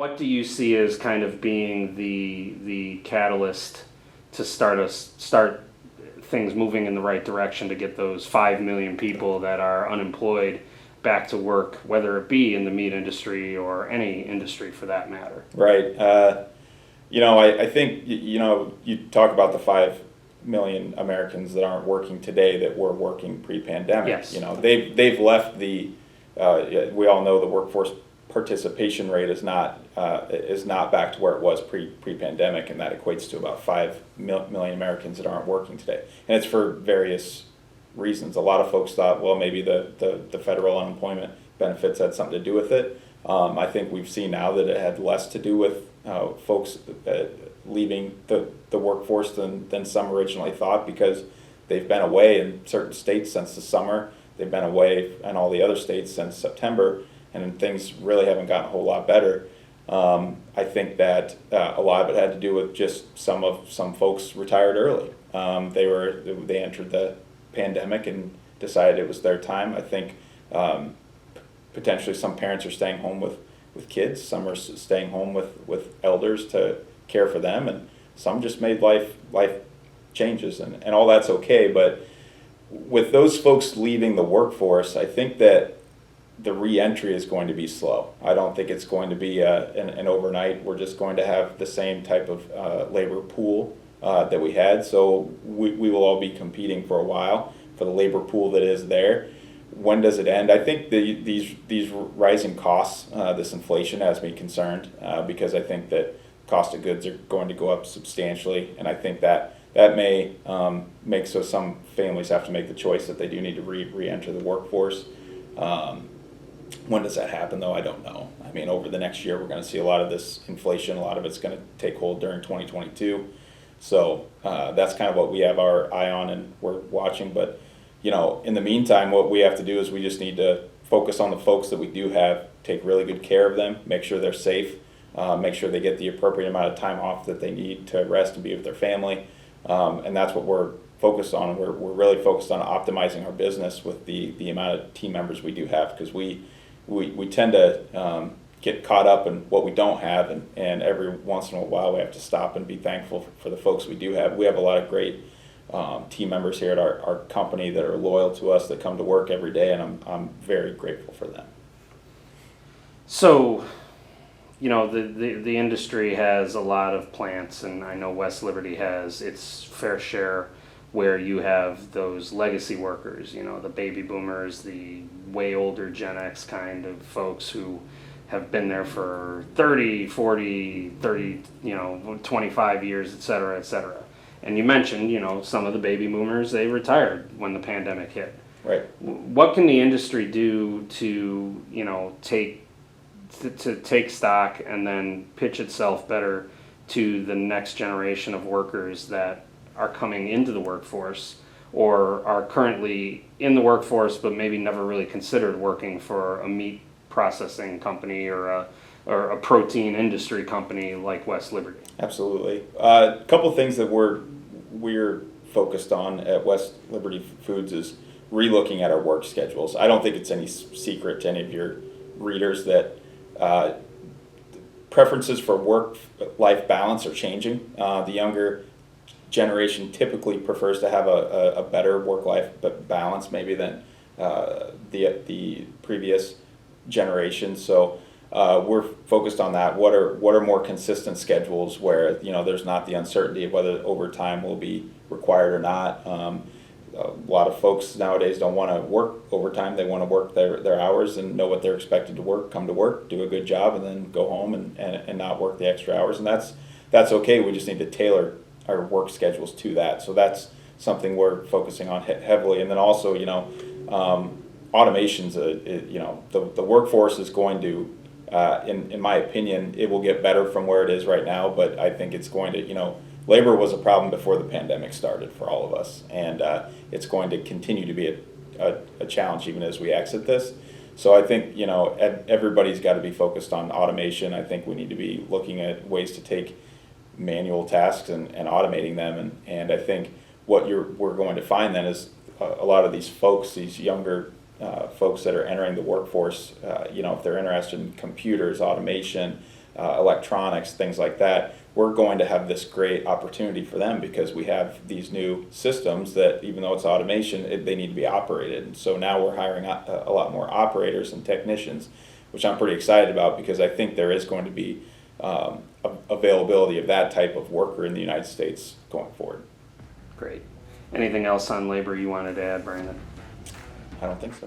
What do you see as kind of being the catalyst to start things moving in the right direction to get those 5 million people that are unemployed back to work, whether it be in the meat industry or any industry for that matter? Right. I think, you talk about the 5 million Americans that aren't working today that were working pre-pandemic. Yes. They've left we all know the workforce participation rate is not back to where it was pre-pandemic, and that equates to about 5 million Americans that aren't working today. And it's for various reasons. A lot of folks thought, well, maybe the federal unemployment benefits had something to do with it. I think we've seen now that it had less to do with folks leaving the workforce than some originally thought, because they've been away in certain states since the summer. They've been away in all the other states since September, and things really haven't gotten a whole lot better. I think that a lot of it had to do with just some folks retired early. They entered the pandemic and decided it was their time. I think potentially some parents are staying home with kids. Some are staying home with elders to care for them, and some just made life changes, and all that's okay. But with those folks leaving the workforce, I think that the re-entry is going to be slow. I don't think it's going to be an overnight. We're just going to have the same type of labor pool that we had. So we will all be competing for a while for the labor pool that is there. When does it end? I think these rising costs, this inflation has me concerned, because I think that cost of goods are going to go up substantially, and I think that may make so some families have to make the choice that they do need to re-enter the workforce. When does that happen, though? I don't know. I mean, over the next year, we're going to see a lot of this inflation. A lot of it's going to take hold during 2022. So that's kind of what we have our eye on and we're watching. But, in the meantime, what we have to do is we just need to focus on the folks that we do have, take really good care of them, make sure they're safe, make sure they get the appropriate amount of time off that they need to rest and be with their family. And that's what we're focused on. We're really focused on optimizing our business with the amount of team members we do have, because we tend to get caught up in what we don't have, and every once in a while we have to stop and be thankful for the folks we do have. We have a lot of great team members here at our company that are loyal to us, that come to work every day, and I'm very grateful for them. So, the industry has a lot of plants, and I know West Liberty has its fair share where you have those legacy workers, the baby boomers, the way older Gen X kind of folks who have been there for 30, 40, 30, 25 years, et cetera, et cetera. And you mentioned, some of the baby boomers, they retired when the pandemic hit. Right. What can the industry do to, take stock and then pitch itself better to the next generation of workers that are coming into the workforce, or are currently in the workforce but maybe never really considered working for a meat processing company or a protein industry company like West Liberty? Absolutely. A couple of things that we're focused on at West Liberty Foods is relooking at our work schedules. I don't think it's any secret to any of your readers that preferences for work-life balance are changing. The younger generation typically prefers to have a better work-life balance maybe than the previous generation. So we're focused on that. What are more consistent schedules where there's not the uncertainty of whether overtime will be required or not. A lot of folks nowadays don't want to work overtime. They want to work their hours and know what they're expected to work, come to work, do a good job, and then go home and not work the extra hours. And that's okay. We just need to tailor our work schedules to that. So that's something we're focusing on heavily. And then also, automation's the workforce is going to, in my opinion, it will get better from where it is right now. But I think it's going to, labor was a problem before the pandemic started for all of us, and it's going to continue to be a challenge even as we exit this. So I think everybody's got to be focused on automation. I think we need to be looking at ways to take manual tasks and automating them, and I think what we're going to find then is a lot of these folks, these younger folks that are entering the workforce, if they're interested in computers, automation, electronics, things like that, we're going to have this great opportunity for them because we have these new systems that, even though it's automation, they need to be operated. And so now we're hiring a lot more operators and technicians, which I'm pretty excited about because I think there is going to be availability of that type of worker in the United States going forward. Great. Anything else on labor you wanted to add, Brandon? I don't think so.